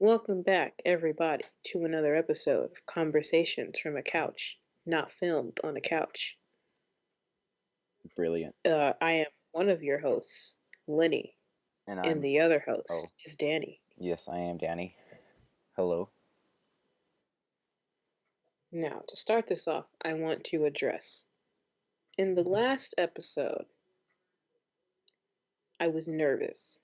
Welcome back, everybody, to another episode of Conversations from a Couch, not filmed on a couch. Brilliant. I am one of your hosts, Lenny, And and I'm, the other oh, host is Danny. yes, I am Danny. Hello. Now, to start this off, I want to address in the last episode, I was nervous.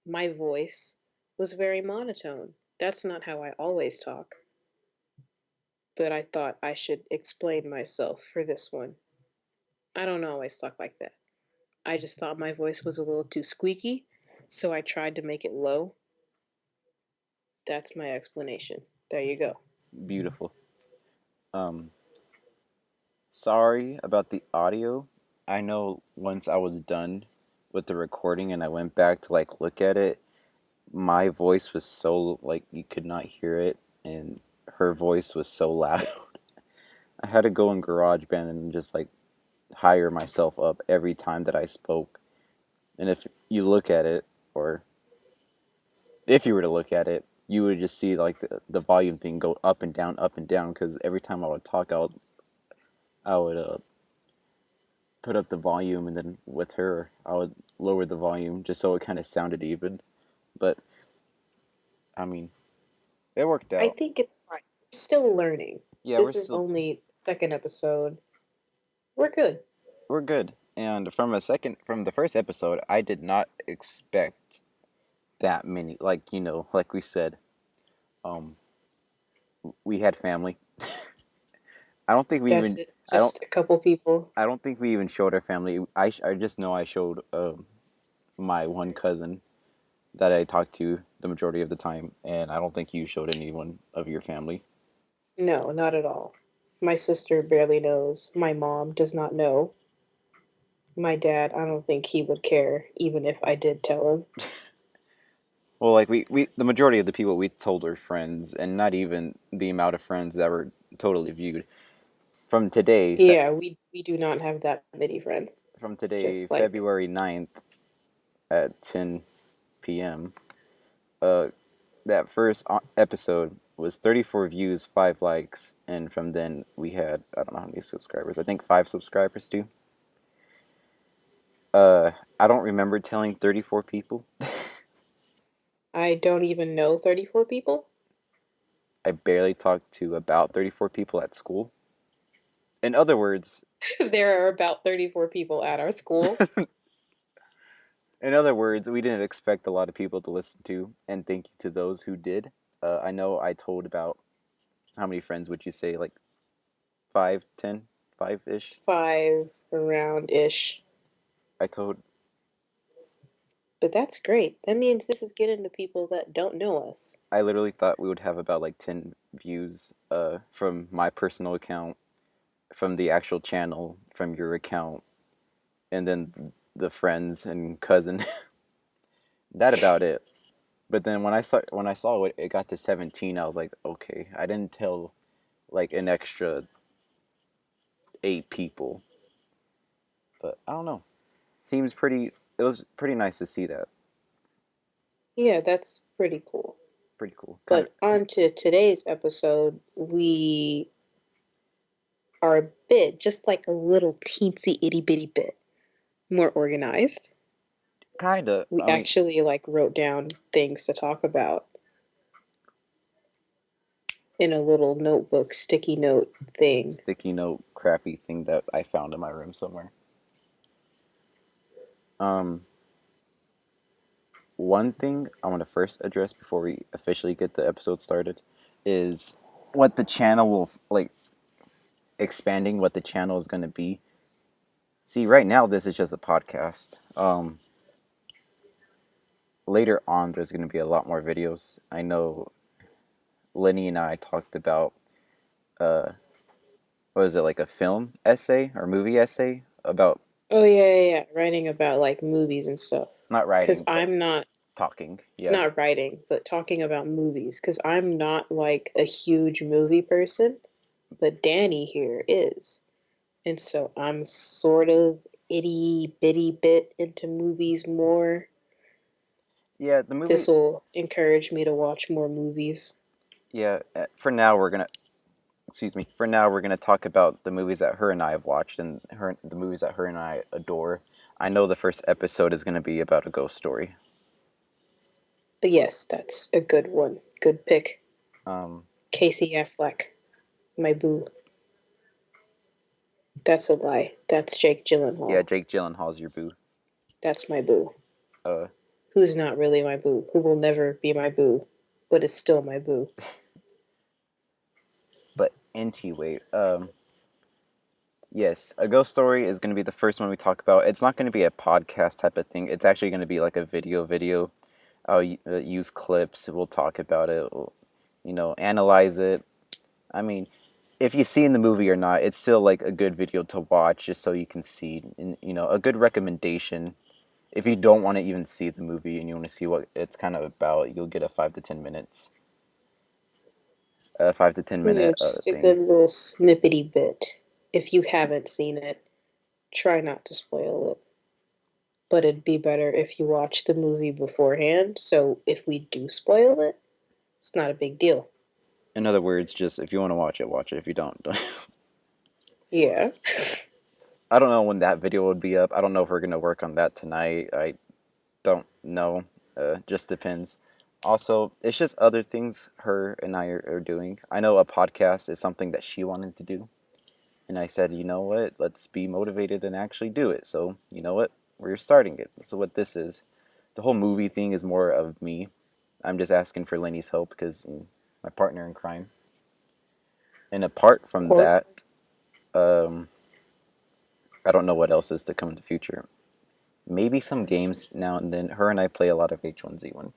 My voice was very monotone. That's not how I always talk, but I thought I should explain myself for this one. I don't always talk like that. I just thought my voice was a little too squeaky, so I tried to make it low. That's my explanation. There you go. Beautiful. Um, Sorry about the audio. I know once I was done with the recording and I went back to look at it, my voice was so you could not hear it, and her voice was so loud. I had to go in GarageBand and just hire myself up every time that I spoke. And if you look at it, or if you were to look at it, you would just see the volume thing go up and down. Because every time I would talk, I would put up the volume, and then with her, I would lower the volume just so it kind of sounded even. But I mean, it worked I out. think it's fine. We're still learning. Yeah, This is only second episode. We're good. we're good. And from the first episode, I did not expect that many. Like we said, um, we had family. I don't think we That's even. it. I don't. Just a couple people. I don't think we even showed our family. I just know I showed my one cousin that I talked to the majority of the time, and I don't think you showed anyone of your family. No, not at all. My sister barely knows. My mom does not know. My dad, I don't think he would care, even if I did tell him. Well, we the majority of the people we told were friends, and not even the amount of friends that were totally viewed. From today, Yeah, we do not have that many friends. Just like February 9th at 10 p.m., uh, that first episode was 34 views, 5 likes, and from then we had, I don't know how many subscribers. I think 5 subscribers too. I don't remember telling 34 people. I don't even know 34 people. I barely talked to about 34 people at school. In other words, There are about 34 people at our school. we didn't expect a lot of people to listen to, and thank you to those who did. I know I told about, how many friends would you say? Like 5, 10, 5-ish? Five around ish. I told, But that's great. That means this is getting to people that don't know us. I literally thought we would have about 10 views from my personal account, from the actual channel, from your account, and then the friends and cousin. That about it. But then when I saw it got to 17, I was like, okay, I didn't tell an extra 8 people. But I don't know. Seems pretty. It was pretty nice to see that. Yeah, that's pretty cool. Pretty cool. Kind of. But on to today's episode, we are a bit, just like a little teensy itty bitty bit more organized. Kind of. We I mean, actually like wrote down things to talk about in a little notebook, sticky note thing. sticky note, crappy thing that I found in my room somewhere. Um, One thing I want to first address before we officially get the episode started is what the channel will expanding what the channel is going to be. See, right now this is just a podcast. Later on, there's going to be a lot more videos. I know Lenny and I talked about uh, what is it, like a film essay or movie essay about, Oh yeah. Writing about like movies and stuff. not Cause writing but I'm not talking. Yeah, not writing, but talking about movies. Cause I'm not like a huge movie person, but Danny here is. And so I'm sort of itty bitty bit into movies more. Yeah, the movie. This will encourage me to watch more movies. Yeah, for now we're gonna. Excuse me. For now we're gonna talk about the movies that her and I have watched and the movies that her and I adore. I know the first episode is gonna be about a ghost story. But yes, that's a good one. Good pick. Um, Casey Affleck, my boo. That's a lie. That's Jake yeah, Gyllenhaal. Jake Gyllenhaal's your boo. That's my boo. Uh, Who's not really my boo, who will never be my boo, but is still my boo. but anyway, yes, a ghost story is gonna be the first one we talk about. It's not gonna be a podcast type of thing. It's actually gonna be like a video. I'll use clips. We'll talk about it. We'll, analyze it. I mean, if you've seen the movie or not, it's still like a good video to watch just so you can see, and a good recommendation. If you don't want to even see the movie and you want to see what it's kind of about, you'll get a 5 to 10 minutes, a 5 to 10 minute Just a thing. good little snippety bit. If you haven't seen it, try not to spoil it. But it'd be better if you watch the movie beforehand, so if we do spoil it, it's not a big deal. In other words, just if you want to watch it, watch it. If you don't, don't. Yeah. I don't know when that video would be up. I don't know if we're gonna work on that tonight. I don't know. Just depends. Also, it's just other things her and I are doing. I know a podcast is something that she wanted to do, and I said, you know what? Let's be motivated and actually do it. So, you know what? We're starting it. So, what this is, the whole movie thing is more of me. I'm just asking for Lenny's help because my partner in crime. And apart from Or, that, um, I don't know what else is to come in the future. Maybe some games now and then. Her and I play a lot of H1Z1.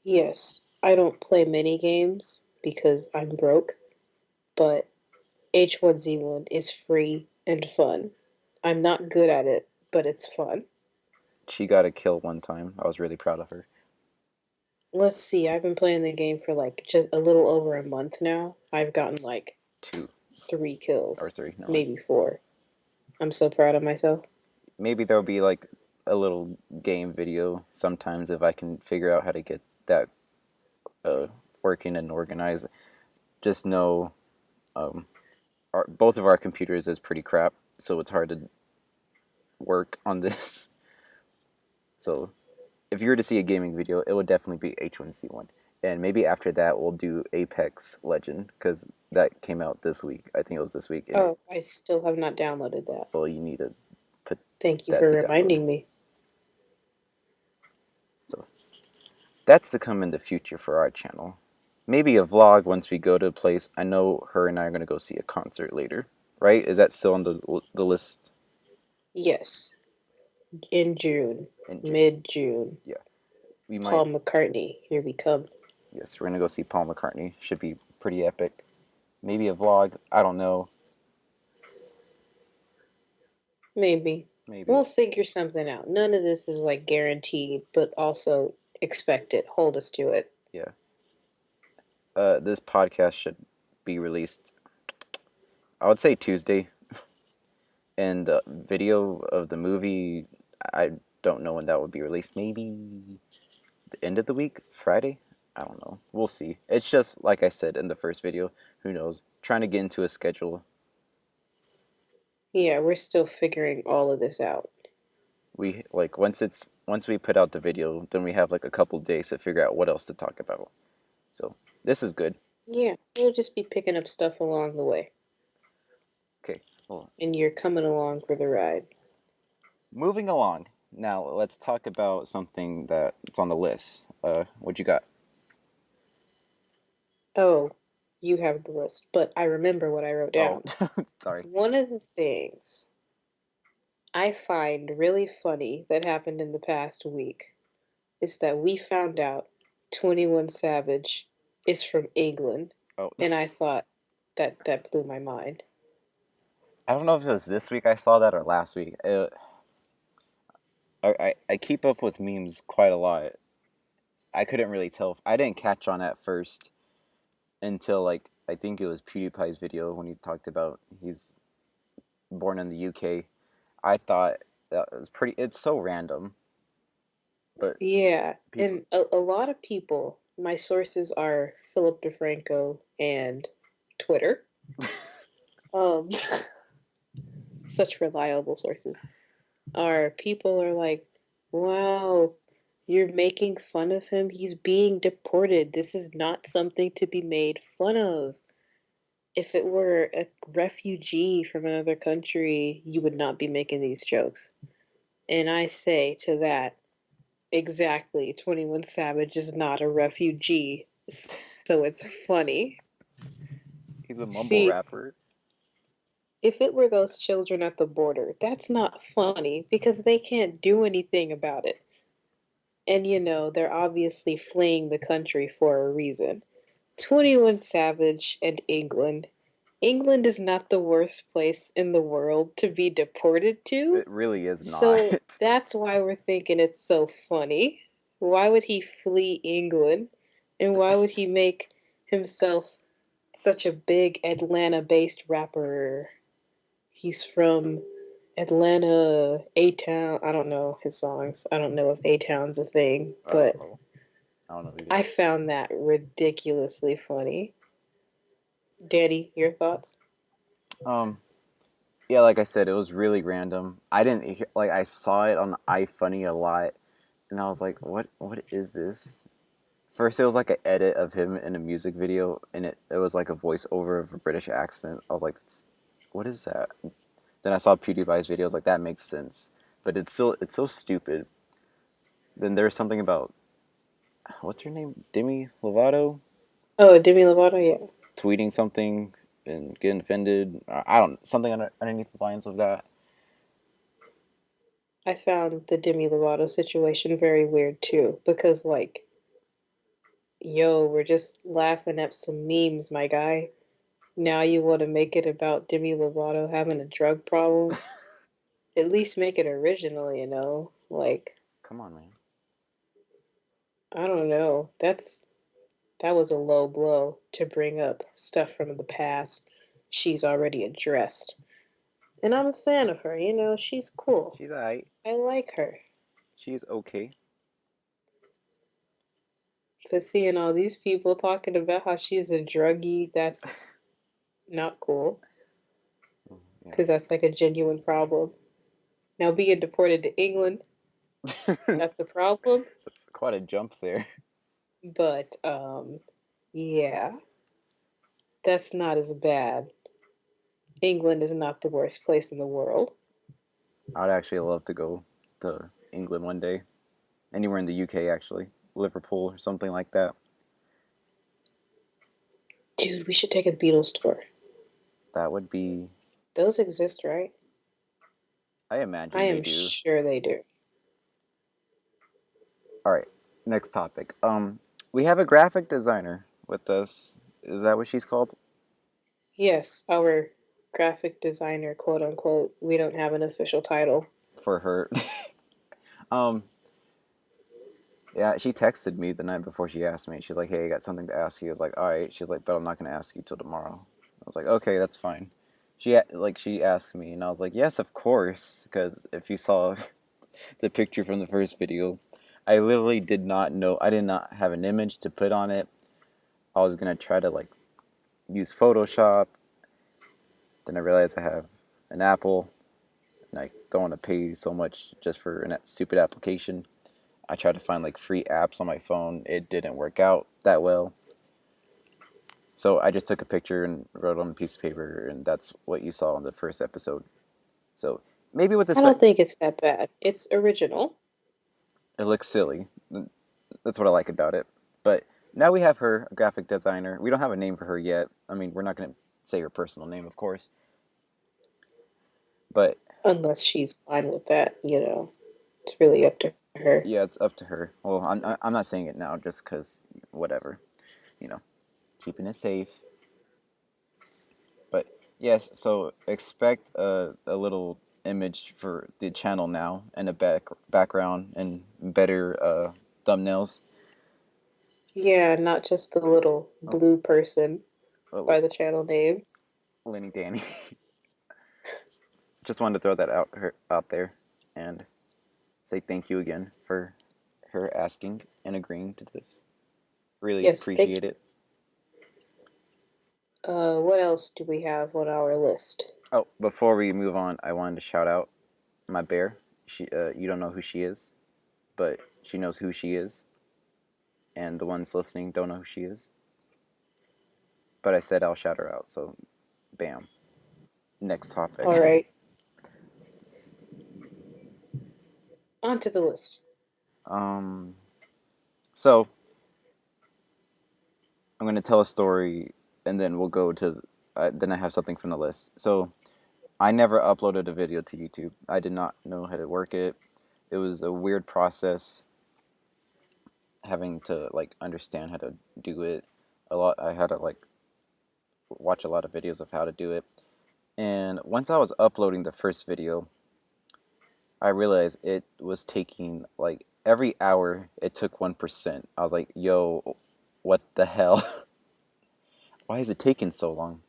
yes, I don't play mini games because I'm broke, but H1Z1 is free and fun. I'm not good at it, but it's fun. She got a kill one time. I was really proud of her. Let's see, I've been playing the game for like just a little over a month now. I've gotten like Two 3 kills, or three. No, maybe 4. I'm so proud of myself. maybe there'll be like a little game video sometimes if I can figure out how to get that uh, working and organized. Just know um, both of our computers is pretty crap, so it's hard to work on this. So if you were to see a gaming video, it would definitely be H1Z1. And maybe after that, we'll do Apex Legend because that came out this week. I think it was this week, and Oh, I still have not downloaded that. well, you need to put Thank you that for to download. reminding me. So that's to come in the future for our channel. Maybe a vlog once we go to a place. I know her and I are gonna go see a concert later, right? Is that still on the list Yes, in June, in June? mid-June. Yeah, we might. Paul McCartney, here we come. Yes, we're gonna go see Paul McCartney. Should be pretty epic. Maybe a vlog. I don't know. Maybe. Maybe. We'll figure something out. None of this is like guaranteed, but also expect it. Hold us to it. Yeah. This podcast should be released. I would say Tuesday, and the video of the movie. I don't know when that would be released. Maybe the end of the week, Friday. I don't know. We'll see. It's just like I said in the first video. Who knows? Trying to get into a schedule. Yeah, we're still figuring all of this out. We like once we put out the video, then we have like a couple days to figure out what else to talk about. So this is good. Yeah, we'll just be picking up stuff along the way. Okay. Well, And you're coming along for the ride. moving along. Now let's talk about something that's on the list. What you got? Oh, you have the list, but I remember what I wrote Oh, down. sorry. One of the things I find really funny that happened in the past week is that we found out 21 Savage is from England, Oh, and I thought that blew my mind. I don't know if it was this week I saw that or last week. I keep up with memes quite a lot. I couldn't really tell. I didn't catch on at first until like I think it was PewDiePie's video when he talked about he's born in the UK. I thought that was pretty. It's so random. But Yeah, people, and a lot of people, my sources are Philip DeFranco and Twitter. Um, such reliable sources. Are people are like, wow, you're making fun of him. He's being deported. This is not something to be made fun of. If it were a refugee from another country, you would not be making these jokes. And I say to that, exactly, 21 Savage is not a refugee, so it's funny. he's a mumble See, rapper. if it were those children at the border, that's not funny because they can't do anything about it. And they're obviously fleeing the country for a reason. 21 Savage and England. England is not the worst place in the world to be deported to. It really is not. So that's why we're thinking it's so funny. Why would he flee England? And why would he make himself such a big Atlanta based rapper? He's from Atlanta, A Town. I don't know his songs. I don't know if A Town's a thing, but Oh, I don't know either. I found that ridiculously funny. Daddy, your thoughts? Um, yeah, like I said, it was really random. I didn't like. I saw it on iFunny a lot, and I was like, What is this?" First, it was like an edit of him in a music video, and it was like a voiceover of a British accent. I was like, "What is that?" Then I saw PewDiePie's videos, like that makes sense, but it's so stupid. Then there's something about what's her name, Demi Lovato, Oh, Demi Lovato, yeah. tweeting something and getting offended. I don't something underneath the lines of that. I found the Demi Lovato situation very weird too, because yo, we're just laughing at some memes, my guy. Now you want to make it about Demi Lovato having a drug problem? At least make it original. Come on, man. I don't know. That was a low blow to bring up stuff from the past she's already addressed. And I'm a fan of her, she's cool. She's alright. I like her. She's okay. But seeing all these people talking about how she's a druggie, that's not cool. Yeah. Because that's like a genuine problem. Now, being deported to England, that's a problem. That's quite a jump there. But, yeah, that's not as bad. England is not the worst place in the world. I'd actually love to go to England one day. Anywhere in the UK, actually. Liverpool or something like that. Dude, we should take a Beatles tour. That would be. Those exist, right? I I imagine they am do. sure they do. All right, next topic. We have a graphic designer with us. Is that what she's called? Yes, our graphic designer, quote unquote, we don't have an official title. For her. um, yeah, she texted me the night before she asked me. She's like, "Hey, I got something to ask you." I was like, "All right." She's like, "But I'm not gonna ask you till tomorrow." I was like, "Okay, that's fine." She asked me, and I was like, "Yes, of course." Because if you saw the picture from the first video, I literally did not know. I did not have an image to put on it. I was gonna try to like use Photoshop. Then I realized I have an Apple, and I don't want to pay so much just for a stupid application. I tried to find like free apps on my phone. It didn't work out that well. So I just took a picture and wrote on a piece of paper, and that's what you saw in the first episode. So maybe with the I don't think it's that bad. It's original. it looks silly. That's what I like about it. But now we have her, a graphic designer. We don't have a name for her yet. I mean, we're not going to say her personal name, of course. But Unless she's fine with that. It's really up to her. yeah, it's up to her. Well, I'm not saying it now just because whatever, you know, keeping it safe. But yes, so expect a little image for the channel now and a background and better thumbnails. Yeah, not just a little Oh, blue person oh, by the channel name. Lenny Danny. Just wanted to throw that out there and say thank you again for her asking and agreeing to this. Really Yes, thank appreciate you. it. What else do we have on our list? Oh, before we move on, I wanted to shout out my bear. You don't know who she is, but she knows who she is, and the ones listening don't know who she is. But I said I'll shout her out, so bam. Next All topic. right, on to the list. um, so I'm gonna tell a story, and then we'll go to. Then I have something from the list. So I never uploaded a video to YouTube. I did not know how to work it. It was a weird process having to like understand how to do it. A lot. I had to like watch a lot of videos of how to do it. And once I was uploading the first video, I realized it was taking like every hour it took 1%. I was like, yo, what the hell? Why is it taking so long?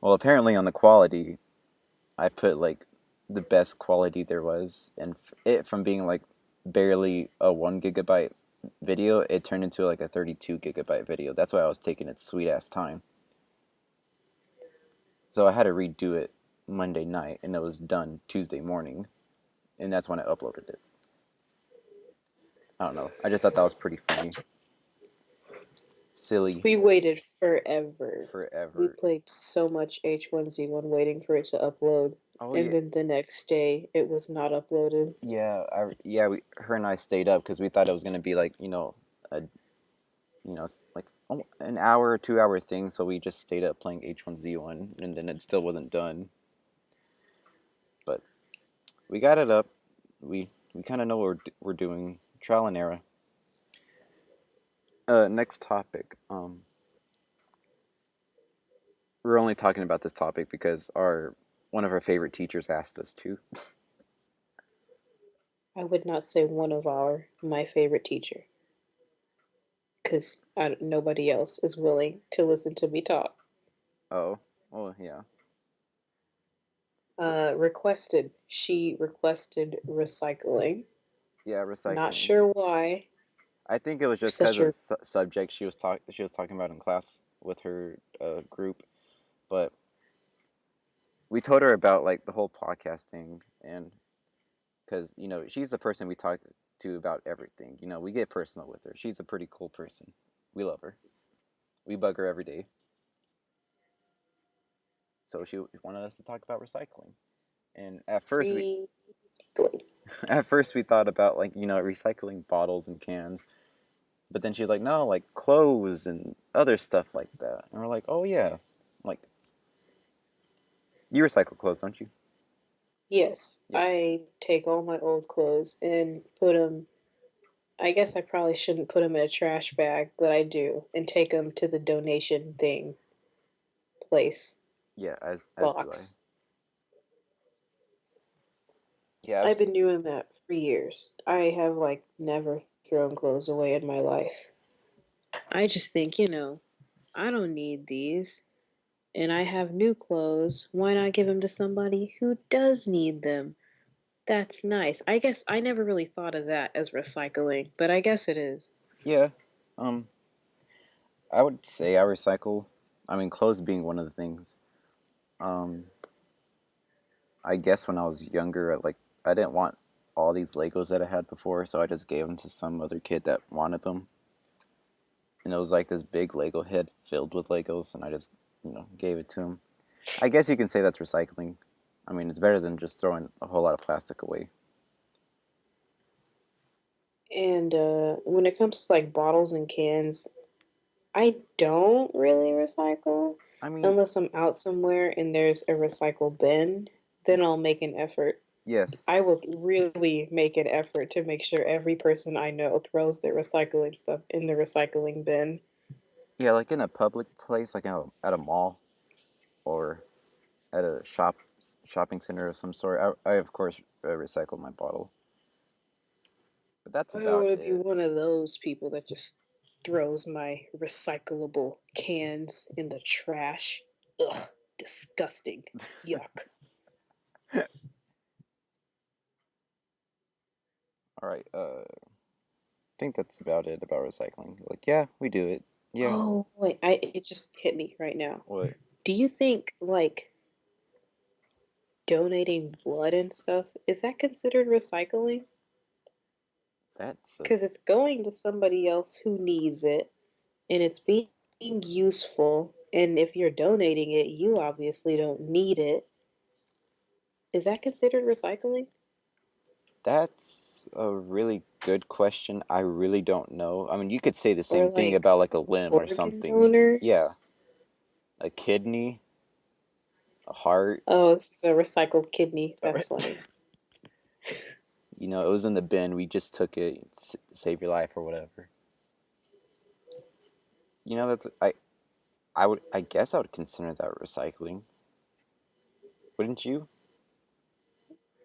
Well, apparently on the quality, I put like the best quality there was, and it from being like barely a 1 gigabyte video, it turned into like a 32 gigabyte video. That's why I was taking its sweet ass time. So I had to redo it Monday night, and it was done Tuesday morning, and that's when I uploaded it. I don't know. I just thought that was pretty funny. Silly. We waited forever. We Forever. played so much H1Z1 waiting for it to upload, Oh and yeah, then the next day it was not uploaded. her and I stayed up because we thought it was gonna be like a like an hour or 2 hour thing. So we just stayed up playing H1Z1, and then it still wasn't done. But we got it up. We kind of know what we're doing. Trial and error. Next topic. We're only talking about this topic because our one of our favorite teachers asked us to. I would not say one of my favorite teacher, because nobody else is willing to listen to me talk. Oh, oh yeah. So She requested recycling. yeah, Not recycling. sure why. I think it was just because Such of the a subject she was talking about in class with her group, but we told her about like the whole podcasting, and because she's the person we talk to about everything. We get personal with her. She's a pretty cool person. We love her. We bug her every day. So she wanted us to talk about recycling. And recycling. at first we thought about like recycling bottles and cans, but then she was like, no, like clothes and other stuff like that. And we're like, oh yeah, like you recycle clothes, don't you? Yes, Yes. I take all my old clothes and put them. I guess I probably shouldn't put them in a trash bag, but I do, and take them to the donation thing place Yeah, as do I. box. Yeah, I've been doing that for years. I have like never thrown clothes away in my life. I just think, I don't need these, and I have new clothes. Why not give them to somebody who does need them? That's nice. I guess I never really thought of that as recycling, but I guess it is. yeah. Um, I would say I recycle. I mean, clothes being one of the things. Um, I guess when I was younger, I didn't want all these Legos that I had before, so I just gave them to some other kid that wanted them. And it was like this big Lego head filled with Legos, and I just gave it to him. I guess you can say that's recycling. I mean, it's better than just throwing a whole lot of plastic away. And when it comes to like bottles and cans, I don't really recycle I mean, unless I'm out somewhere and there's a recycle bin. Then I'll make an effort. I yes, will really make an effort to make sure every person I know throws their recycling stuff in the recycling bin. yeah, like in a public place, like at a mall or at a shopping center of some sort. I of course recycle my bottle, but that's I don't about want to be it. one of those people that just throws my recyclable cans in the trash. Ugh, disgusting. Yuck. All right. think that's about it about recycling. Like, yeah, we do it. Yeah. Oh, wait, it just hit me right now. What? Do you think like donating blood and stuff is that considered recycling? That's a Because it's going to somebody else who needs it and it's being useful. And if you're donating it, you obviously don't need it. Is that considered recycling? that's a really good question. I really don't know. I mean, you could say the Or same thing like about like a limb or organ something. Yeah, donors? a kidney, a heart. Oh, this is a recycled kidney. That's funny. You know, it was in the bin. We just took it to save your life or whatever. You know, that's I guess I would consider that recycling. Wouldn't you?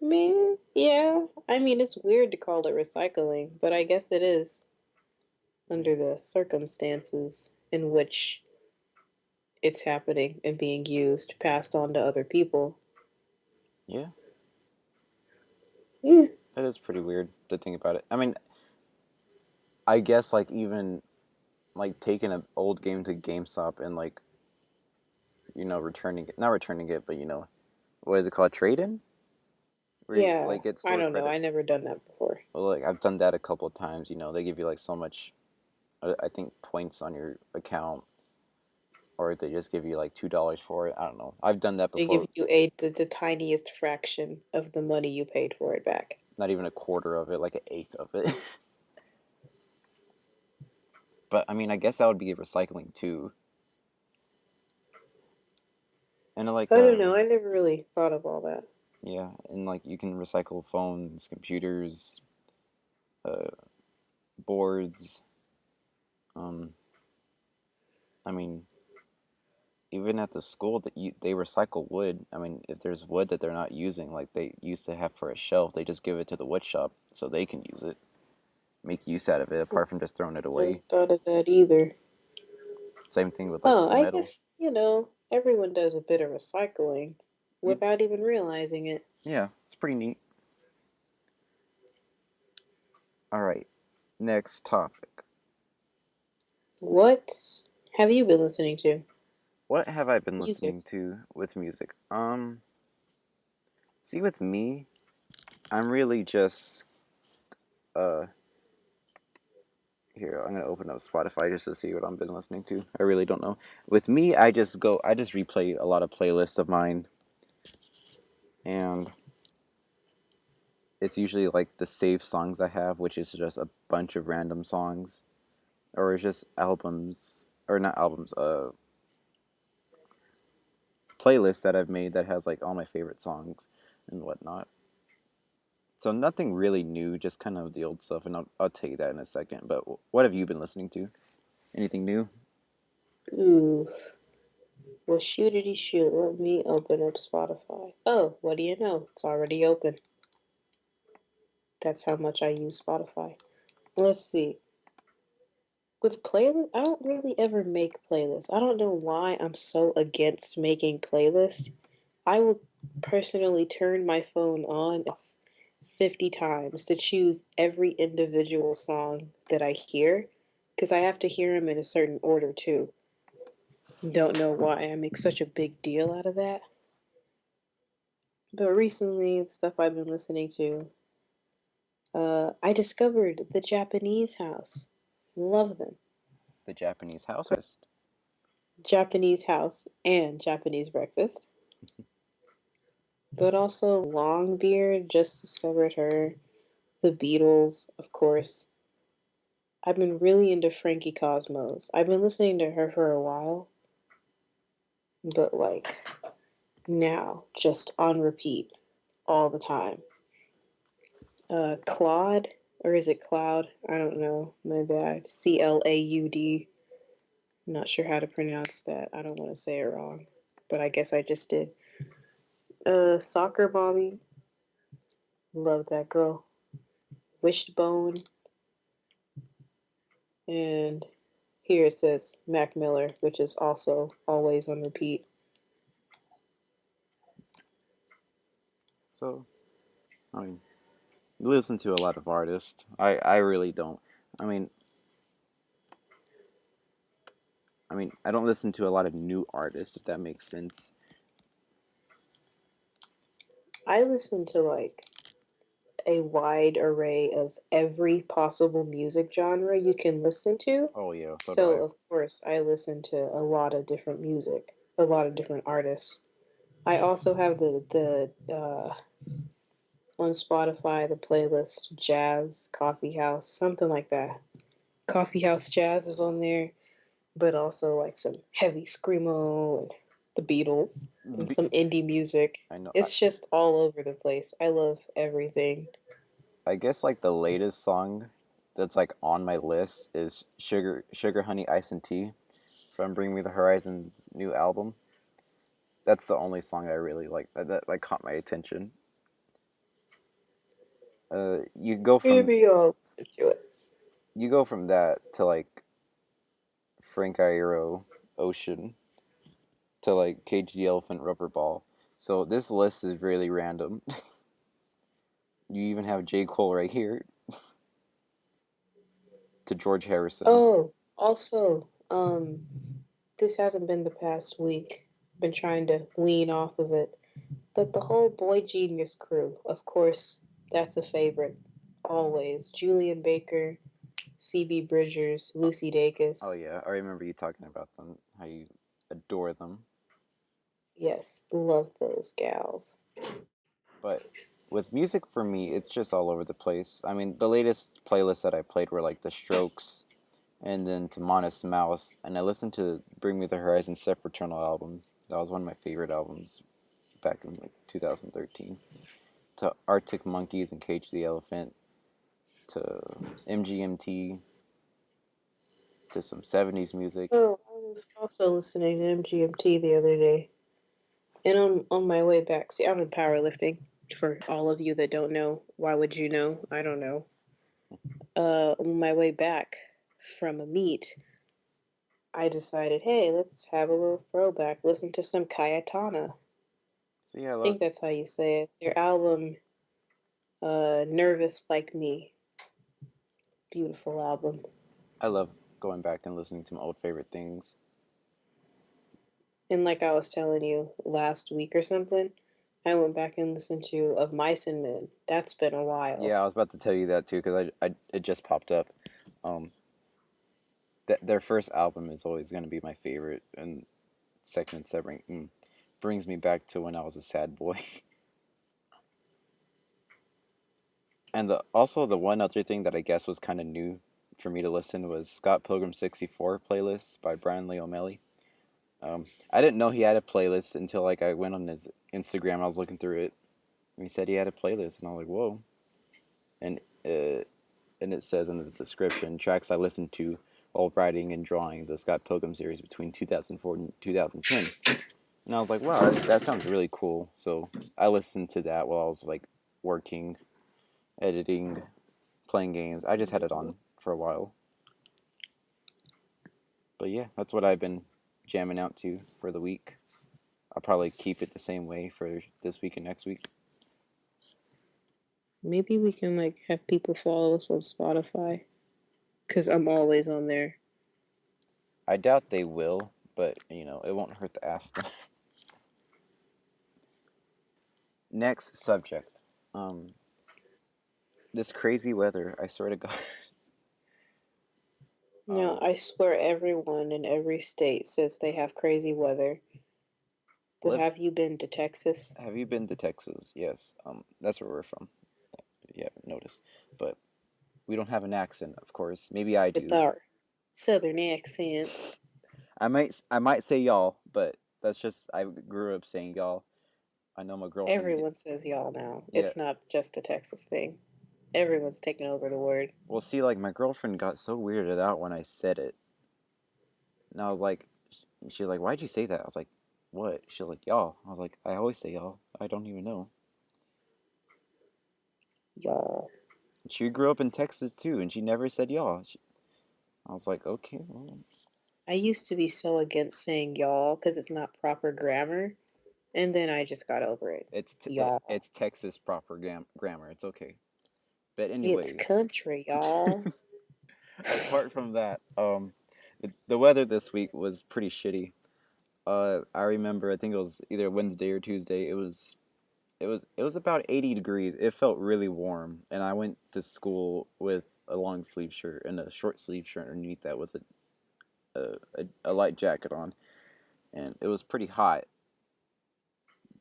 I mean, yeah. I mean, it's weird to call it recycling, but I guess it is under the circumstances in which it's happening and being used, passed on to other people. Yeah, Yeah. that is pretty weird to think about it. I mean, I guess like even like taking an old game to GameStop and like returning it, not returning it, but what is it called, trade in, where you Yeah. like get I store don't know. credit. I never done that before. Well, like I've done that a couple of times. They give you like so much, I think points on your account, or they just give you like $2 for it. I don't know. I've done that They give before. you the tiniest fraction of the money you paid for it back. Not even a quarter of it, like an eighth of it. But I mean, I guess that would be recycling too. And like I don't know. I never really thought of all that. yeah, and like you can recycle phones, computers, uh, boards. Um, I mean, even at the school that they recycle wood. I mean, if there's wood that they're not using, like they used to have for a shelf, they just give it to the wood shop so they can use it, make use out of it, apart from just throwing it Never away. thought of that either. Same thing with like Oh, I metal. guess, everyone does a bit of recycling You, without even realizing it. yeah, it's pretty neat. All right, next topic. What have you been listening to? What have I been Music. listening to with music? See, with me, I'm really just uh here. I'm gonna open up Spotify just to see what I've been listening to. I really don't know. With me, I just replay a lot of playlists of mine, and it's usually like the saved songs I have, which is just a bunch of random songs, or it's just albums, or not albums, playlists that I've made that has like all my favorite songs and whatnot. So nothing really new, just kind of the old stuff, and I'll tell you that in a second. But what have you been listening to? Anything new? Ooh. Well, shootity shoot. Let me open up Spotify. Oh, what do you know? It's already open. That's how much I use Spotify. Let's see. With playlists, I don't really ever make playlists. I don't know why I'm so against making playlists. I will personally turn my phone on off 50 times to choose every individual song that I hear because I have to hear them in a certain order too. Don't know why I make such a big deal out of that. But recently, the stuff I've been listening to, I discovered the Japanese house. Love them. The Japanese house artist. Japanese house and Japanese breakfast. But also Longbeard, just discovered her. The Beatles, of course. I've been really into Frankie Cosmos. I've been listening to her for a while, but like now, just on repeat all the time. Claude, or is it Cloud? I don't know. My bad. Claud. I'm not sure how to pronounce that. I don't want to say it wrong, but I guess I just did. Soccer Mommy. Love that girl. Wishbone. And here it says Mac Miller, which is also always on repeat. So, I mean, you listen to a lot of artists. I really don't. I mean, I don't listen to a lot of new artists, if that makes sense. I listen to like a wide array of every possible music genre you can listen to. Oh yeah, so do So, I. of course, I listen to a lot of different music, a lot of different artists. I also have the on Spotify the playlist Jazz Coffee House, something like that. Coffee House Jazz is on there, but also like some heavy screamo and the Beatles and some indie music. I know. It's just all over the place. I love everything. I guess like the latest song that's like on my list is Sugar Honey Ice and Tea from Bring Me the Horizon's new album. That's the only song I really like that like caught my attention. You go from Maybe I'll listen to it. that to like Frank Iero Ocean to like Cage the Elephant Rubber Ball. So this list is really random. You even have J. Cole right here to George Harrison. Oh, also, this hasn't been the past week. Been trying to wean off of it. But the whole Boy Genius crew, of course, that's a favorite. Always. Julian Baker, Phoebe Bridgers, Lucy Oh Dacus. yeah, I remember you talking about them, how you adore them. Yes, love those gals. But with music for me, it's just all over the place. I mean, the latest playlists that I played were like The Strokes and then to Modest Mouse, and I listened to Bring Me the Horizon Sempiternal album. That was one of my favorite albums back in like 2013. To Arctic Monkeys and Cage the Elephant, to MGMT, to some 70s music. Oh, I was also listening to MGMT the other day. And on my way back, see, I'm in powerlifting. For all of you that don't know, why would you know? I don't know. On my way back from a meet, I decided, hey, let's have a little throwback. Listen to some Cayetana. So yeah, I think that's how you say it. Their album, Nervous Like Me. Beautiful album. I love going back and listening to my old favorite things. And like I was telling you last week or something, I went back and listened to Of Mice and Men. That's been a while. Yeah, I was about to tell you that too because I it just popped up. Um, their first album is always going to be my favorite, and second and seven brings me back to when I was a sad boy. And also the one other thing that I guess was kind of new for me to listen was Scott Pilgrim 64 playlist by Brian Lee O'Malley. I didn't know he had a playlist until like I went on his Instagram. I was looking through it, and he said he had a playlist, and I was like, whoa. And it says in the description tracks I listened to while writing and drawing the Scott Pilgrim series between 2004 and 2010. And I was like, wow, that sounds really cool. So I listened to that while I was like working, editing, playing games. I just had it on for a while. But yeah, that's what I've been jamming out to for the week. I'll probably keep it the same way for this week and next week. Maybe we can like have people follow us on Spotify, cause I'm always on there. I doubt they will, but you know, it won't hurt to ask them. Next subject. Um, this crazy weather, I swear to God. No, I swear everyone in every state says they have crazy weather. But Live. have you been to Texas? Have you been to Texas? Yes. That's where we're from. If you haven't noticed, but we don't have an accent, of course. Maybe I With do. our southern accents. I might say y'all, but that's just I grew up saying y'all. I know my girlfriend. Everyone says y'all now. Yeah. It's not just a Texas thing. Everyone's taking over the word. Well, see, like my girlfriend got so weirded out when I said it, and I was like, she was like, "Why'd you say that?" I was like, "What?" She was like, "Y'all." I was like, "I always say y'all. I don't even know." Y'all. She grew up in Texas too, and she never said y'all. I was like, okay, well, I used to be so against saying y'all because it's not proper grammar. And then I just got over it. Y'all. it's Texas proper grammar. It's okay. But It's anyways, country, y'all. Apart from that, the weather this week was pretty shitty. I remember, I think it was either Wednesday or Tuesday. It was about 80 degrees. It felt really warm, and I went to school with a long sleeve shirt and a short sleeve shirt underneath that with a light jacket on, and it was pretty hot.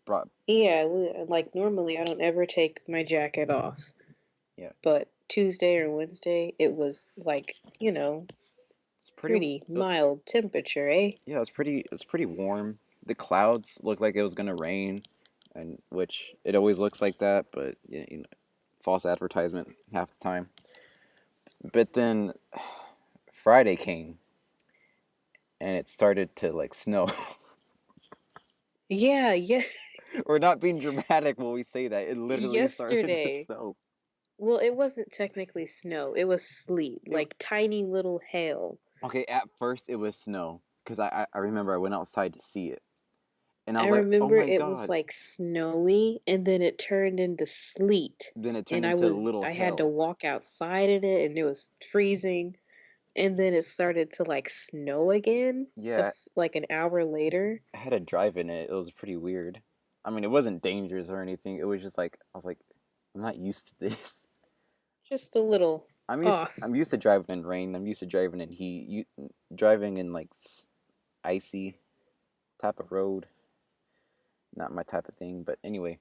Brought Yeah, like normally I don't ever take my jacket off, Yeah, but Tuesday or Wednesday it was like, it's pretty. pretty mild temperature, eh? Yeah, it was pretty warm. The clouds looked like it was gonna rain, and which it always looks like that, but false advertisement half the time. But then Friday came and it started to like snow. Yeah, yeah. We're not being dramatic when we say that. It literally started to Yesterday, snow. well, it wasn't technically snow. It was sleet, It, like tiny little hail. okay, at first it was snow because I remember I went outside to see it, and I I was like, oh remember my it was god. like snowy and then it turned into sleet. Then it And turned into little I had to hell. walk outside in it and it was freezing. And then it started to like snow again, Yeah, like an hour later. I had to drive in it. It was pretty weird. I mean, it wasn't dangerous or anything. It was just like I was like, I'm not used to this. Just a little I'm used. off. I'm used to driving in rain. I'm used to driving in heat. Driving in like icy type of road, not my type of thing. But anyway,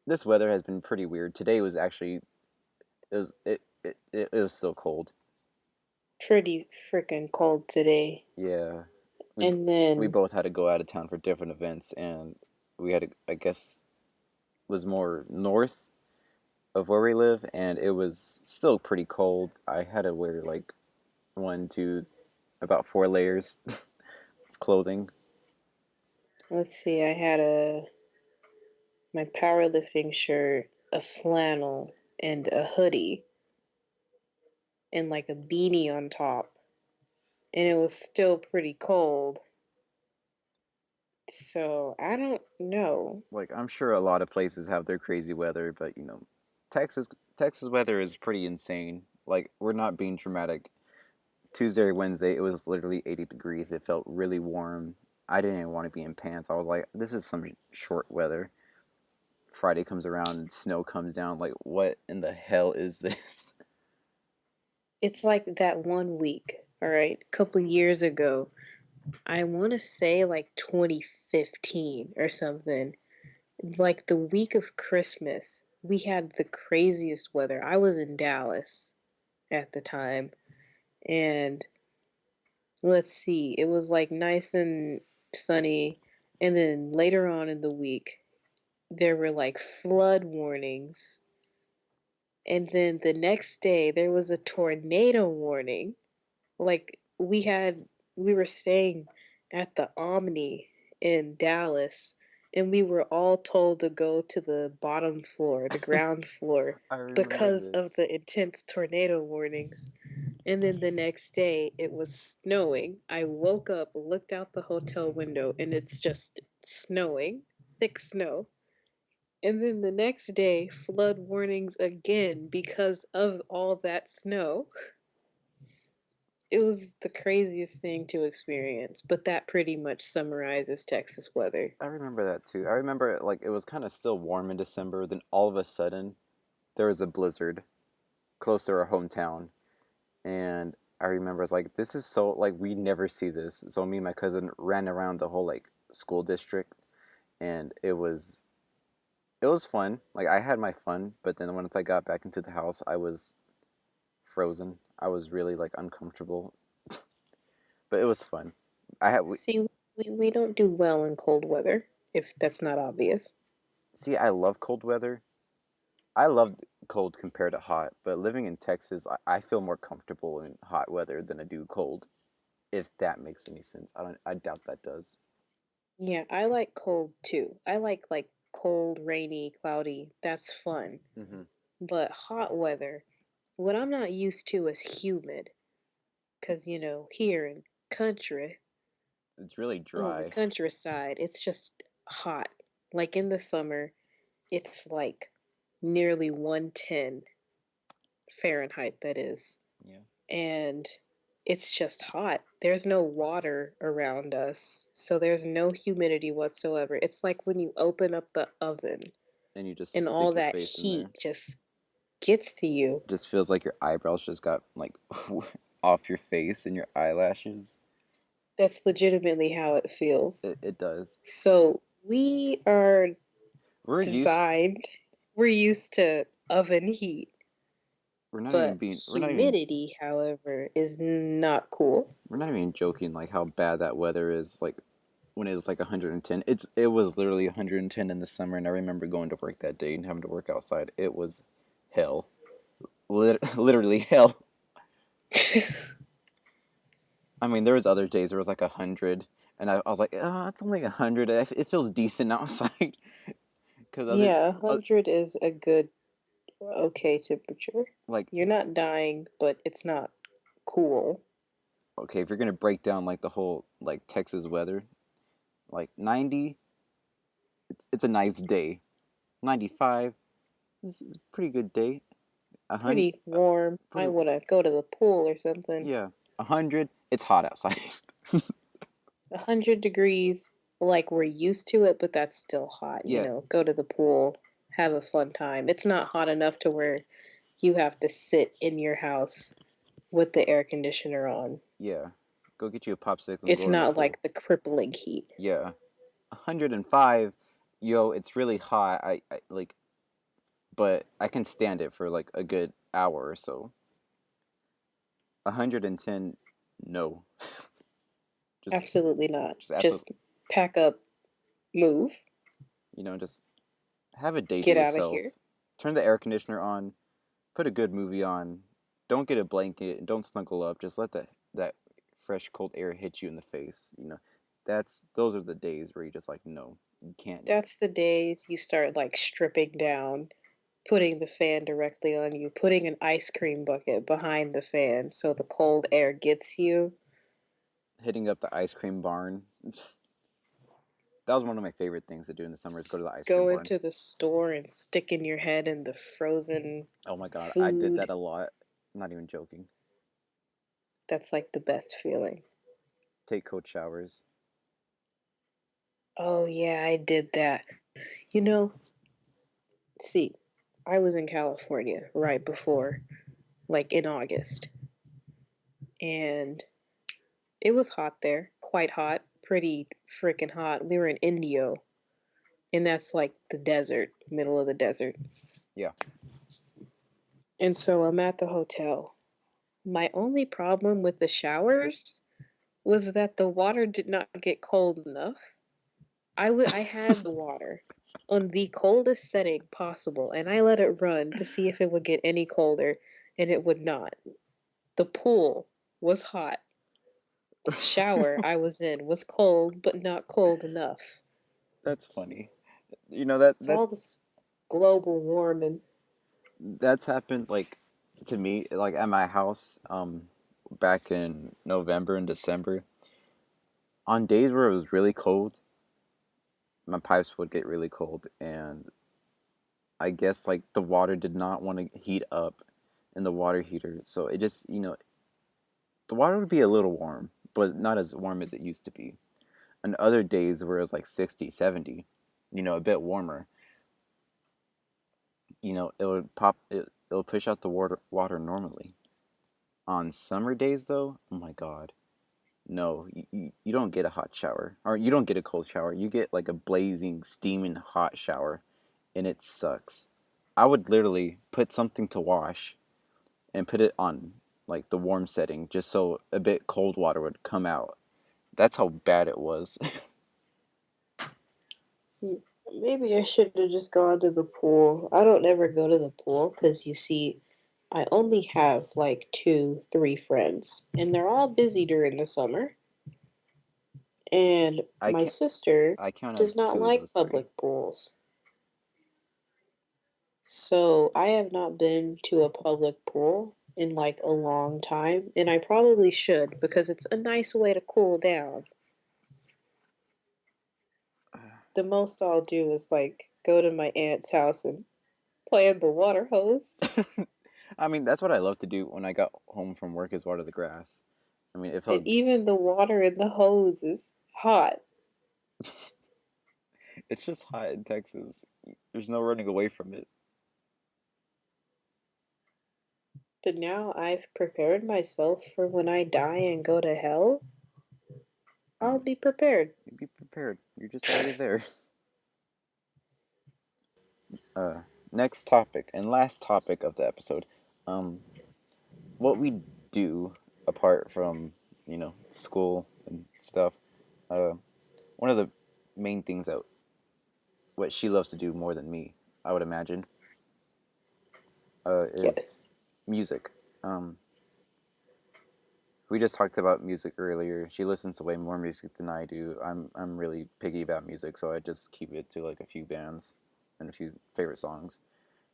this weather has been pretty weird. Today was actually it was so cold. Pretty freaking cold today. Yeah, we And we then, both had to go out of town for different events, and we had to, I guess was more north of where we live, and it was still pretty cold. I had to wear like one, two, about 4 layers of clothing. let's see, I had my powerlifting shirt, a flannel, and a hoodie, and like a beanie on top. And it was still pretty cold. So I don't know. Like I'm sure a lot of places have their crazy weather, but Texas Texas weather is pretty insane. Like we're not being dramatic. Tuesday or Wednesday, it was literally 80 degrees. It felt really warm. I didn't even want to be in pants. I was like, this is some short weather. Friday comes around and snow comes down. Like, what in the hell is this? It's like that one week, all right, a couple years ago. I want to say like 2015 or something. Like the week of Christmas, we had the craziest weather. I was in Dallas at the time, and let's see, it was like nice and sunny. And then later on in the week, there were like flood warnings. And then the next day, there was a tornado warning. Like we were staying at the Omni in Dallas, and we were all told to go to the bottom floor, the ground floor, I remember because of this. the intense tornado warnings. And then the next day it was snowing. I woke up, looked out the hotel window, and it's just snowing, thick snow. And then the next day, flood warnings again because of all that snow. It was the craziest thing to experience, but that pretty much summarizes Texas weather. I remember that too. I remember like it was kind of still warm in December. Then all of a sudden, there was a blizzard close to our hometown, and I remember I was like, "This is so like we never see this." So me and my cousin ran around the whole like school district, and it was fun. Like I had my fun, but then once I got back into the house, I was frozen. I was really like uncomfortable, but it was fun. I had we, See, we don't do well in cold weather, if that's not obvious. See, I love cold weather. I love cold compared to hot, but living in Texas, I feel more comfortable in hot weather than I do cold. If that makes any sense, I doubt that does. Yeah, I like cold too. I like cold, rainy, cloudy. That's fun. Hmm. But hot weather, what I'm not used to is humid. Cause here in country, It's really on the dry. countryside, it's just hot. Like in the summer, it's like nearly 110 Fahrenheit, that is. Yeah. and it's just hot. There's no water around us, so there's no humidity whatsoever. It's like when you open up the oven And you just and stick all your that face in heat there. just gets to you. Just feels like your eyebrows just got like off your face and your eyelashes. That's legitimately how it feels. It does. So we are We're used. designed, we're used to oven heat, but We're not even humidity, however, is not cool. we're not even joking like how bad that weather is. Like when it was like 110. It was literally 110 in the summer, and I remember going to work that day and having to work outside. It was hell. Literally hell. I mean, there was other days there was like 100, and I was like, oh, it's only 100. It feels decent outside. Because Yeah, 100 is a good, okay temperature. like, You're not dying, but it's not cool. okay, if you're gonna break down like the whole like Texas weather, like 90, it's a nice day. 95, this is a pretty good day. 100, Pretty warm. I pretty, want to go to the pool or something. yeah. 100, it's hot outside. 100 degrees, like we're used to it, but that's still hot, you Yeah, know. Go to the pool, have a fun time. It's not hot enough to where you have to sit in your house with the air conditioner on. yeah. Go get you a popsicle and It's go in the not pool. like the crippling heat. Yeah. 105, yo, it's really hot. I like, but I can stand it for like a good hour or so. 110, no. Just, Absolutely not. just absolutely, Just pack up, move, just have a day to get out of yourself. here. Turn the air conditioner on. Put a good movie on. Don't get a blanket. Don't snuggle up. Just let that fresh cold air hit you in the face. Those are the days where you just like no, you can't. That's the days you start like stripping down, putting the fan directly on you, putting an ice cream bucket behind the fan so the cold air gets you. Hitting up the ice cream barn. That was one of my favorite things to do in the summer is go to the ice cream Go barn. into the store and sticking your head in the frozen Oh my god, I did food. that a lot. I'm not even joking. That's like the best feeling. Take cold showers. Oh, yeah, I did that. You know, see, I was in California right before, like in August, and it was hot there, quite hot, pretty freaking hot. We were in Indio, and that's like the desert, middle of the desert. Yeah. And so I'm at the hotel. My only problem with the showers was that the water did not get cold enough. I had the water on the coldest setting possible, and I let it run to see if it would get any colder, and it would not. The pool was hot. The shower I was in was cold, but not cold enough. That's funny. That It's all this global warming. that's happened like to me like at my house back in November and December. On days where it was really cold, my pipes would get really cold, and I guess like the water did not want to heat up in the water heater, so it just the water would be a little warm, but not as warm as it used to be. On other days where it was like 60, 70, a bit warmer, it would it'll push out the water normally. On summer days though, oh my god. No, you don't get a hot shower. Or you don't get a cold shower. You get like a blazing, steaming hot shower, and it sucks. I would literally put something to wash and put it on like the warm setting just so a bit cold water would come out. That's how bad it was. Maybe I should have just gone to the pool. I don't ever go to the pool because you see, I only have like two, three friends, and they're all busy during the summer. And I my can't sister I count does as not two of like those three. public pools. So I have not been to a public pool in like a long time, and I probably should because it's a nice way to cool down. The most I'll do is like go to my aunt's house and play in the water hose. I mean, that's what I love to do when I got home from work is water the grass. I mean, it And felt even the water in the hose is hot. it's just hot in Texas. There's no running away from it. But now I've prepared myself for when I die and go to hell. I'll Mm, be prepared. be prepared. You're just already there. Uh, Next topic and last topic of the episode. Um, what we do apart from school and stuff. Uh, One of the main things that what she loves to do more than me, I would imagine, is Yes. music. Um, we just talked about music earlier. She listens to way more music than I do. I'm really picky about music, so I just keep it to like a few bands and a few favorite songs.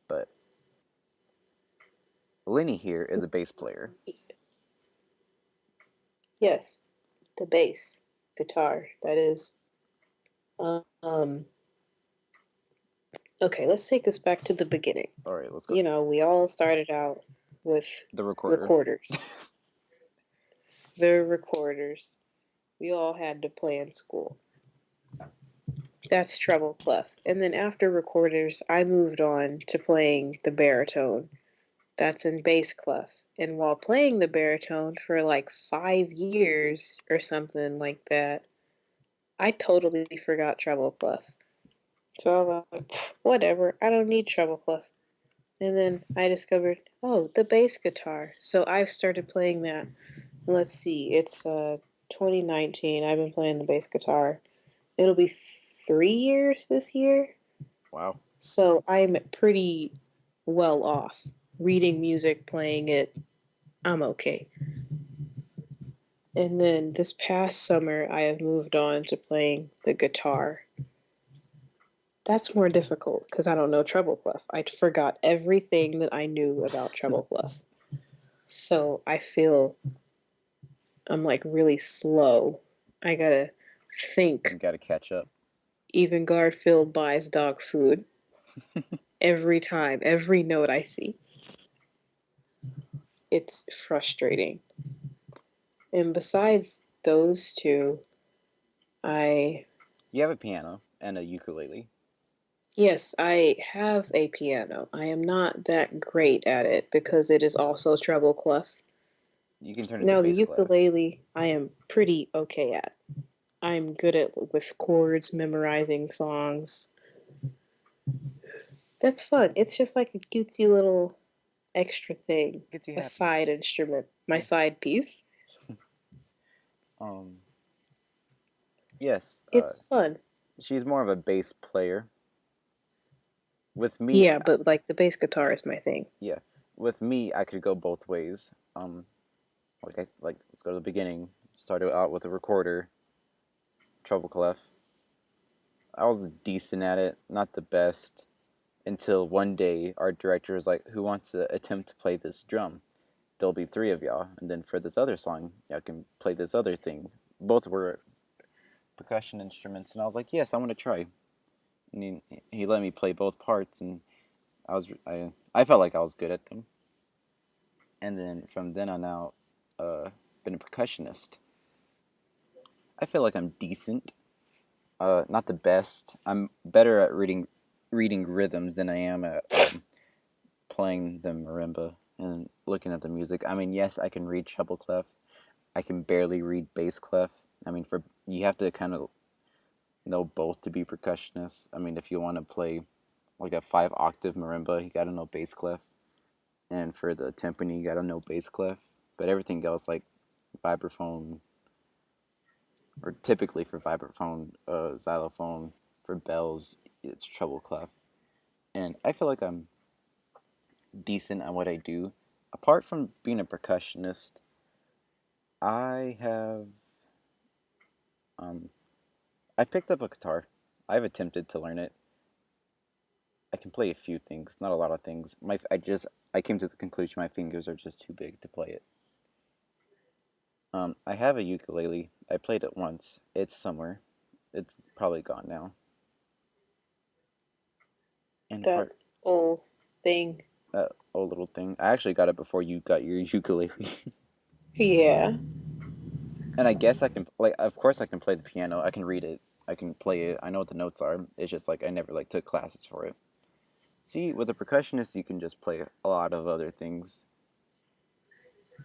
But Lenny here is a bass player. Yes. The bass, guitar, that is. Um, okay, let's take this back to the beginning. All right, let's go. You know, we all started out with The recorder. recorders. The recorders. We all had to play in school. That's treble clef. And then after recorders, I moved on to playing the baritone. That's in bass clef. And while playing the baritone for like 5 years or something like that, I totally forgot treble clef. So I was like, whatever, I don't need treble clef. And then I discovered, oh, the bass guitar. So I've started playing that. Let's see, it's 2019. I've been playing the bass guitar. It'll be 3 years this year. Wow. So I'm pretty well off. Reading music, playing it, I'm okay. And then this past summer, I have moved on to playing the guitar. That's more difficult because I don't know treble clef. I forgot everything that I knew about treble clef. So I feel I'm like really slow. I gotta You think. got to catch up. Even Garfield buys dog food every time, every note I see. It's frustrating. And besides those two, I You have a piano and a ukulele. yes, I have a piano. I am not that great at it because it is also treble clef. You can turn it to Now the bass clef. ukulele I am pretty okay at. I'm good at with chords, memorizing songs. That's fun. It's just like a cutesy little extra thing, Gets you a happy. side instrument, my Yeah. side piece. Um. Yes. It's fun. She's more of a bass player. With me, Yeah, but like the bass guitar is my thing. yeah. With me, I could go both ways. Let's go to the beginning. Started out with a recorder, treble clef. I was decent at it, not the best, until one day our director was like, "Who wants to attempt to play this drum? There'll be three of y'all, and then for this other song, y'all can play this other thing." Both were percussion instruments, and I was like, "Yes, I want to try." And he let me play both parts, and I felt like I was good at them. And then from then on out, been a percussionist. I feel like I'm decent. Not the best. I'm better at reading rhythms than I am at playing the marimba and looking at the music. I mean, yes, I can read treble clef. I can barely read bass clef. I mean, for you have to kind of know both to be percussionist. I mean, if you want to play like a 5 octave marimba, you got to know bass clef, and for the timpani, you got to know bass clef. But everything else, like vibraphone, or typically for vibraphone, xylophone, for bells, it's treble clef. And I feel like I'm decent at what I do. Apart from being a percussionist, I have um, I picked up a guitar. I've attempted to learn it. I can play a few things, not a lot of things. I came to the conclusion my fingers are just too big to play it. I have a ukulele. I played it once. It's somewhere. It's probably gone now. And That part old thing. That old little thing. I actually got it before you got your ukulele. Yeah. And I guess I can, like, of course I can play the piano. I can read it. I can play it. I know what the notes are. It's just like I never like took classes for it. See, with a percussionist, you can just play a lot of other things.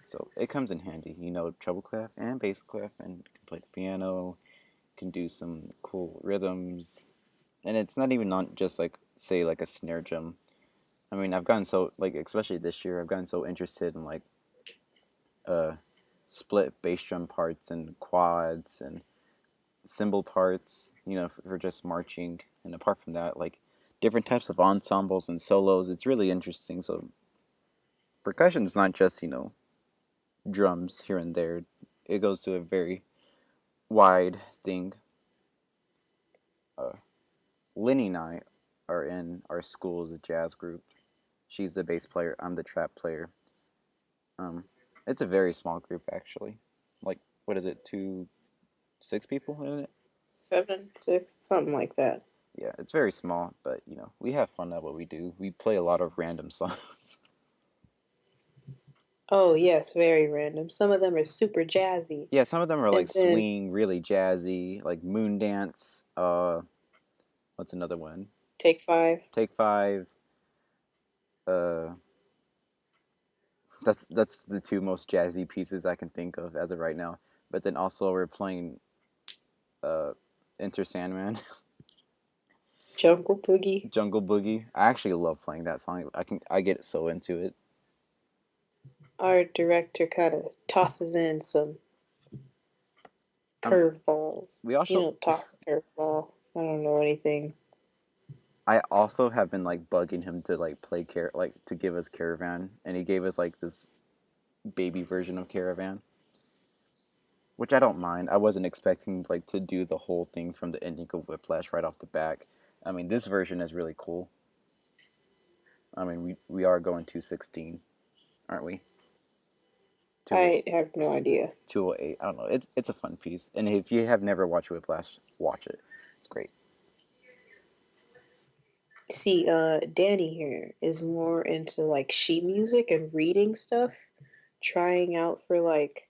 So it comes in handy. You know, treble clef and bass clef, and you can play the piano. Can do some cool rhythms, and it's not even not just like say like a snare drum. I mean, I've gotten so like especially this year, I've gotten so interested in like uh split bass drum parts and quads and cymbal parts, you know, for just marching. And apart from that, like different types of ensembles and solos, it's really interesting. So percussion is not just, you know, drums here and there. It goes to a very wide thing. Uh, Lenny and I are in our school's jazz group. She's the bass player. I'm the trap player. Um, it's a very small group actually. Like what is it? 6 people in it? 7, 6, something like that. Yeah, it's very small, but you know we have fun at what we do. We play a lot of random songs. Oh, yes, very random. Some of them are super jazzy. Yeah, some of them are like And then swing, really jazzy, like Moon Dance. What's another one? Take 5. Take Five. Uh, that's the two most jazzy pieces I can think of as of right now. But then also we're playing uh, Enter Sandman, Jungle Boogie. Jungle Boogie. I actually love playing that song. I get so into it. Our director kind of tosses in some Um, curveballs. we You also don't toss a curveball. I don't know anything. I also have been like bugging him to like play like to give us Caravan, and he gave us like this baby version of Caravan, which I don't mind. I wasn't expecting like to do the whole thing from the ending of Whiplash right off the back. I mean, this version is really cool. I mean, we are going 216, aren't we? Two I have no idea. 208. I don't know. It's a fun piece, and if you have never watched Whiplash, watch it. It's great. See, Danny here is more into like sheet music and reading stuff, trying out for like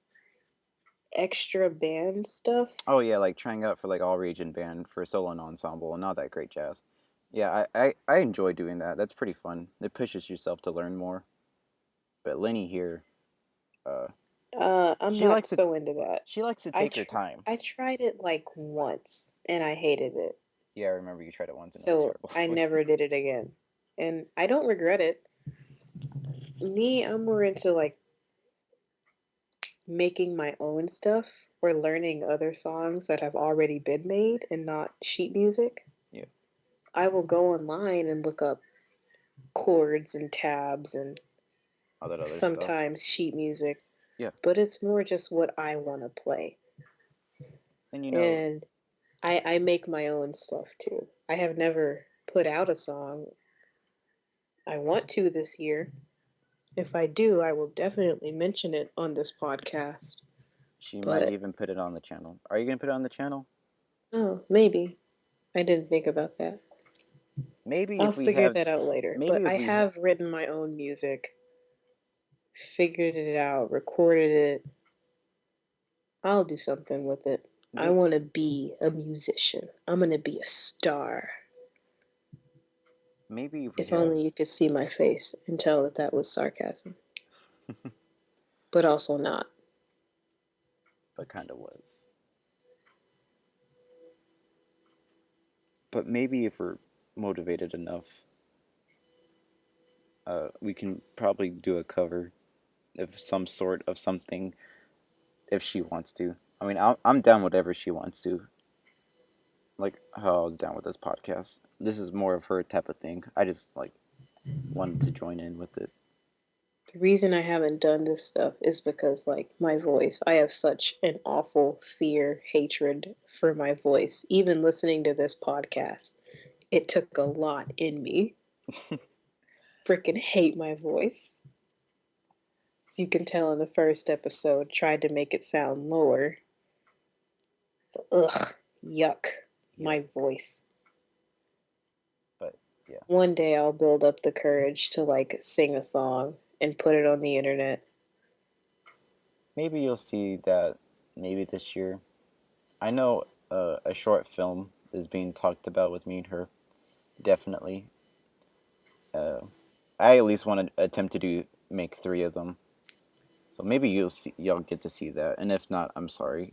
extra band stuff. Oh yeah, like trying out for like all region band for solo and ensemble, and not that great jazz. Yeah, I enjoy doing that. That's pretty fun. It pushes yourself to learn more. But Lenny here, uh, I'm she not likes to so into that. she likes to I take her tr- time. I tried it like once and I hated it. Yeah, I remember you tried it once and it was So terrible I for you. never did it again. And I don't regret it. Me, I'm more into like making my own stuff or learning other songs that have already been made and not sheet music. Yeah, I will go online and look up chords and tabs and all that other stuff. sometimes sheet music, Yeah, but it's more just what I want to play. and you know, And I make my own stuff too. I have never put out a song. I want to this year. If I do, I will definitely mention it on this podcast. she might But even put it on the channel. Are you gonna put it on the channel? oh, maybe. I didn't think about that. Maybe I'll if we figure have, that out later. maybe But if I we have, have written my own music, figured it out, recorded it. I'll do something with it. I maybe, want to be a musician. I'm going to be a star. maybe if we If have, only you could see my face and tell that that was sarcasm, but also not. but kind of was. But maybe if we're motivated enough, we can probably do a cover of some sort of something if she wants to. I mean, I'm down whatever she wants to. Like how I was down with this podcast. This is more of her type of thing. I just like wanted to join in with it. The reason I haven't done this stuff is because, like, my voice, I have such an awful fear, hatred for my voice. Even listening to this podcast, it took a lot in me. Freaking hate my voice. As you can tell in the first episode, tried to make it sound lower. Ugh, yuck, Yeah, my voice. but Yeah. One day I'll build up the courage to like sing a song and put it on the internet. Maybe you'll see that maybe this year. I know a short film is being talked about with me and her. Definitely. Uh, I at least want to attempt to make three of them. So maybe y'all get to see that, and if not, I'm sorry.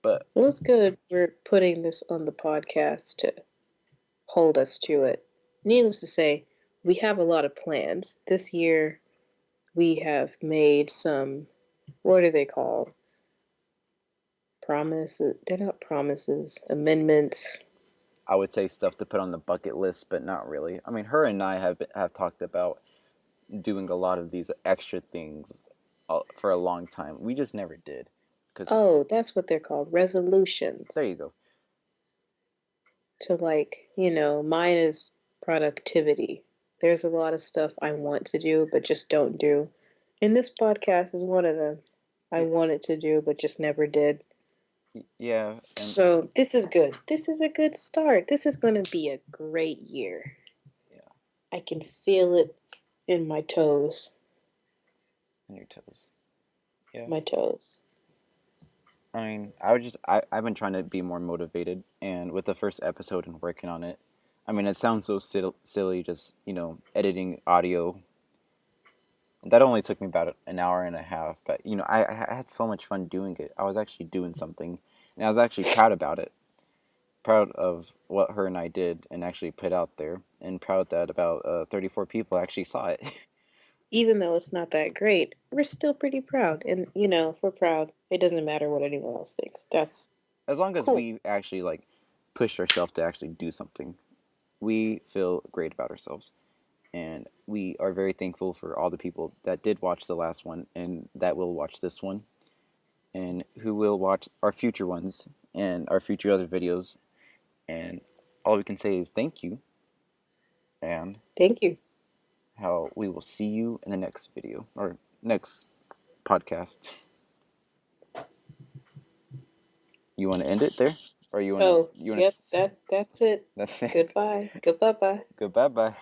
But Well, it's good we're putting this on the podcast to hold us to it. Needless to say, we have a lot of plans. This year, we have made some, what are they called? Promises. They're not promises, amendments. I would say stuff to put on the bucket list, but not really. I mean, her and I have talked about doing a lot of these extra things for a long time. We just never did. Cause Oh, that's what they're called, there resolutions. you go. To like, mine is productivity. There's a lot of stuff I want to do, but just don't do. And this podcast is one of them. I Y- wanted to do, but just never did. Yeah, and So this is good. This is a good start. This is going to be a great year. yeah, I can feel it in my toes. on your toes. Yeah. My toes. I mean, I've been trying to be more motivated, and with the first episode and working on it, I mean, it sounds so silly, just editing audio. That only took me about an hour and a half, but I had so much fun doing it. I was actually doing something, and I was actually proud about it. Proud of what her and I did and actually put out there, and proud that about 34 people actually saw it. Even though it's not that great, we're still pretty proud. And, if we're proud, it doesn't matter what anyone else thinks. That's As long as cool. we actually push ourselves to actually do something, we feel great about ourselves. And we are very thankful for all the people that did watch the last one and that will watch this one and who will watch our future ones and our future other videos. And all we can say is thank you and Thank you. how we will see you in the next video or next podcast. You want to end it there, or Oh, you want yep, to? that's it. That's it. Goodbye. Goodbye bye. Goodbye bye.